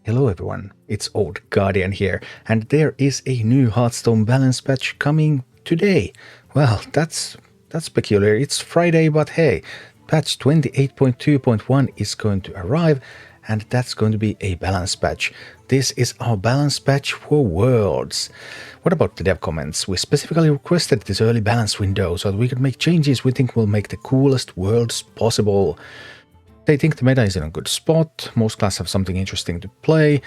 Hello everyone, it's Old Guardian here, and there is a new Hearthstone balance patch coming today. Well, that's peculiar. It's Friday, but hey, patch 28.2.1 is going to arrive, and that's going to be a balance patch. This is our balance patch for worlds. What about the dev comments? We specifically requested this early balance window so that we could make changes we think will make the coolest worlds possible. They think the meta is in a good spot, most classes have something interesting to play.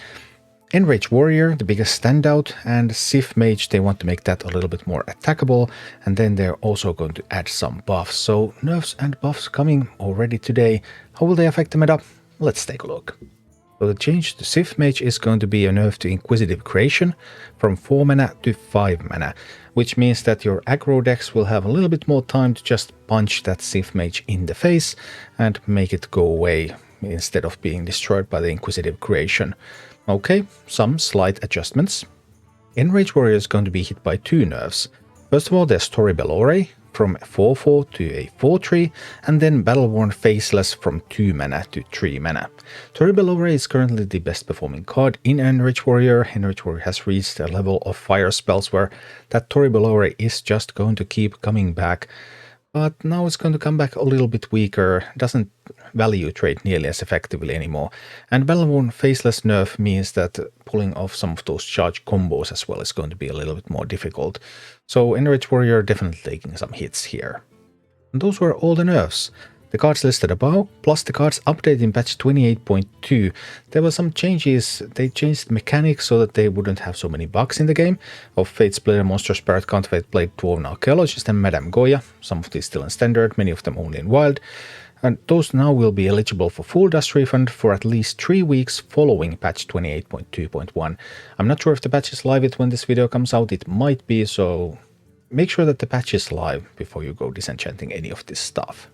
Enrage Warrior, the biggest standout, and Sif Mage, they want to make that a little bit more attackable, and then they're also going to add some buffs. So nerfs and buffs coming already today. How will they affect the meta? Let's take a look. So the change to Sif Mage is going to be a nerf to Inquisitive Creation from 4 mana to 5 mana, which means that your aggro decks will have a little bit more time to just punch that Sif Mage in the face and make it go away instead of being destroyed by the Inquisitive Creation. Okay, some slight adjustments. Enrage Warrior is going to be hit by 2 nerfs. First of all, there's Tori Bellore from 4/4 to a 4/3, and then Battleworn Faceless from 2 mana to 3 mana. Tori Bellore is currently the best performing card in Enrage Warrior. Enrage Warrior has reached a level of fire spells where that Tori Bellore is just going to keep coming back. But now it's going to come back a little bit weaker, doesn't value trade nearly as effectively anymore. And Battleworn Faceless nerf means that pulling off some of those charge combos as well is going to be a little bit more difficult. So Enrage Warrior definitely taking some hits here. And those were all the nerfs. The cards listed above, plus the cards updated in patch 28.2. There were some changes. They changed mechanics so that they wouldn't have so many bugs in the game. Of Fate Splitter, Monster Spirit, Counterfeit Blade, Dwarven Archaeologist, and Madame Goya. Some of these still in Standard, many of them only in Wild. And those now will be eligible for full dust refund for at least 3 weeks following patch 28.2.1. I'm not sure if the patch is live when this video comes out. It might be, so make sure that the patch is live before you go disenchanting any of this stuff.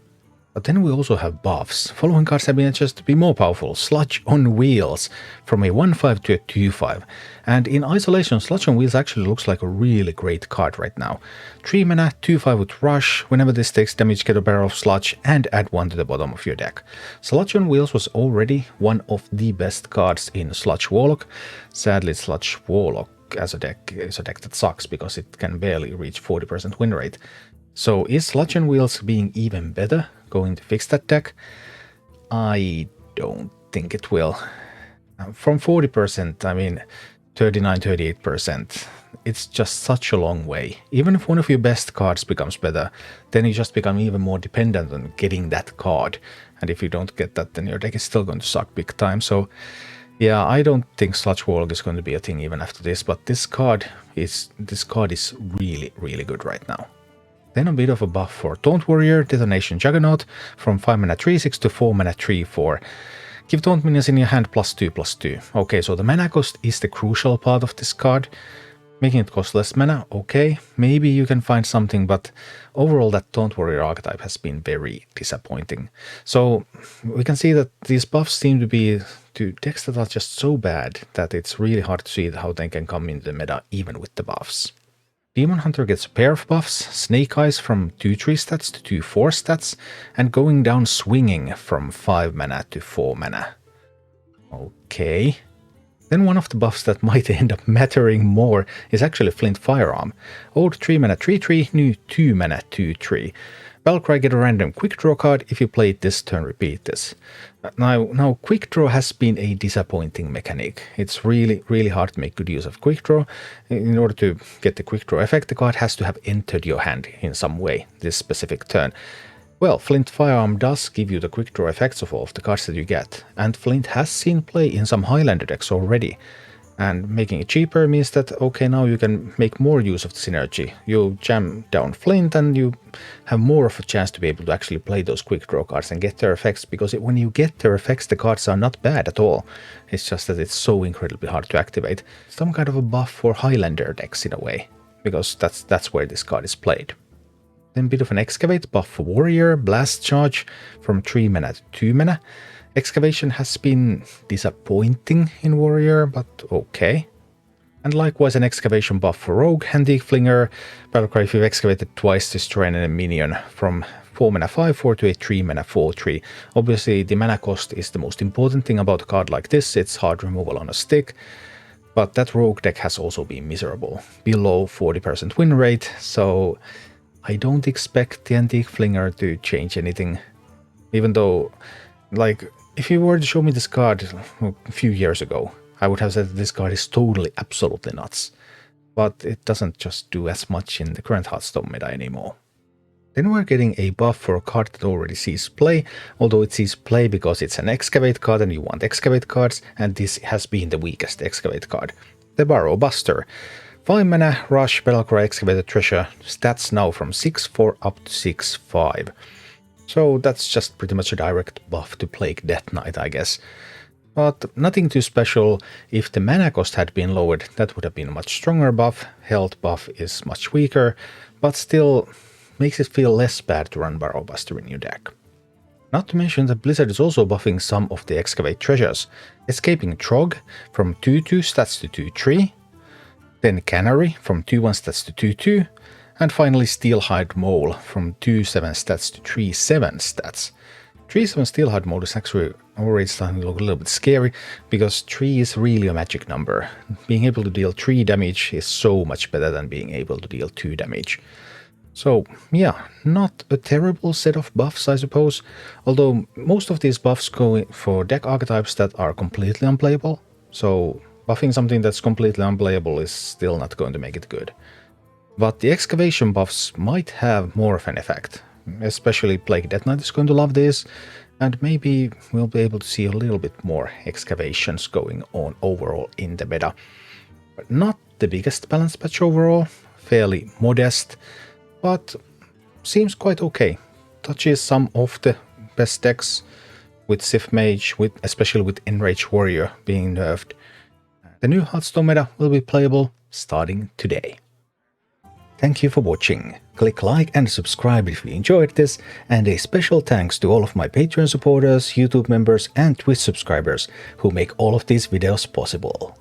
But then we also have buffs. Following cards have been adjusted to be more powerful. Sludge on Wheels from a 1/5 to a 2/5. And in isolation, Sludge on Wheels actually looks like a really great card right now. 3 mana, 2/5 with Rush. Whenever this takes damage, get a barrel of Sludge and add 1 to the bottom of your deck. Sludge on Wheels was already one of the best cards in Sludge Warlock. Sadly, Sludge Warlock as a deck is a deck that sucks because it can barely reach 40% win rate. So is Sludge on Wheels being even better going to fix that deck? I don't think it will. From 40%, I mean 39-38%, it's just such a long way. Even if one of your best cards becomes better, then you just become even more dependent on getting that card. And if you don't get that, then your deck is still going to suck big time. So yeah, I don't think Sludge Warlock is going to be a thing even after this, but this card is really, really good right now. Then a bit of a buff for Taunt Warrior, Detonation Juggernaut, from 5 mana 3/6 to 4 mana 3/4. Give Taunt minions in your hand +2/+2. Okay, so the mana cost is the crucial part of this card. Making it cost less mana, okay, maybe you can find something, but overall that Taunt Warrior archetype has been very disappointing. So we can see that these buffs seem to be to decks that are just so bad that it's really hard to see how they can come into the meta even with the buffs. Demon Hunter gets a pair of buffs, Snake Eyes from 2/3 stats to 2/4 stats, and Going Down Swinging from 5 mana to 4 mana. Okay. Then one of the buffs that might end up mattering more is actually Flint Firearm. Old 3 mana 3/3, new 2 mana 2/3. Battlecry, get a random quick draw card. If you play it this turn, repeat this. Now quick draw has been a disappointing mechanic. It's really, really hard to make good use of quick draw. In order to get the quick draw effect, the card has to have entered your hand in some way this specific turn. Well, Flint Firearm does give you the quick draw effects of all of the cards that you get, and Flint has seen play in some Highlander decks already. And making it cheaper means that, okay, now you can make more use of the synergy. You jam down Flint and you have more of a chance to be able to actually play those quick draw cards and get their effects, because when you get their effects, the cards are not bad at all. It's just that it's so incredibly hard to activate. Some kind of a buff for Highlander decks in a way, because that's where this card is played. Then a bit of an Excavate buff for Warrior, Blast Charge from 3 mana to 2 mana. Excavation has been disappointing in Warrior, but okay. And likewise an Excavation buff for Rogue, Antique Flinger, Battlecry, if you've excavated twice, destroy an enemy minion from 4 mana 5/4 to a 3 mana 4/3. Obviously, the mana cost is the most important thing about a card like this. It's hard removal on a stick. But that rogue deck has also been miserable, below 40% win rate, so I don't expect the Antique Flinger to change anything. Even though, like, if you were to show me this card a few years ago, I would have said that this card is totally, absolutely nuts. But it doesn't just do as much in the current Hearthstone meta anymore. Then we're getting a buff for a card that already sees play, although it sees play because it's an Excavate card and you want Excavate cards, and this has been the weakest Excavate card. The Barrow Buster. 5 mana, Rush, Battlecry, Excavated Treasure, stats now from 6/4 up to 6/5. So that's just pretty much a direct buff to Plague Death Knight, I guess. But nothing too special. If the mana cost had been lowered, that would have been a much stronger buff. Health buff is much weaker, but still makes it feel less bad to run Barrow Buster in your deck. Not to mention that Blizzard is also buffing some of the Excavate treasures. Escaping Trog from 2/2 stats to 2/3, then Canary from 2/1 stats to 2/2, and finally Steelhide Mole from 2/7 stats to 3/7 stats. 3/7 Steelhide Mole is actually already starting to look a little bit scary, because 3 is really a magic number. Being able to deal 3 damage is so much better than being able to deal 2 damage. So yeah, not a terrible set of buffs, I suppose, although most of these buffs go for deck archetypes that are completely unplayable, so buffing something that's completely unplayable is still not going to make it good. But the excavation buffs might have more of an effect, especially Plague Death Knight is going to love this, and maybe we'll be able to see a little bit more excavations going on overall in the meta. But not the biggest balance patch overall, fairly modest, but seems quite okay. Touches some of the best decks, with Sith Mage, especially with Enrage Warrior being nerfed. The new Hearthstone meta will be playable starting today. Thank you for watching. Click like and subscribe if you enjoyed this, and a special thanks to all of my Patreon supporters, YouTube members and Twitch subscribers who make all of these videos possible.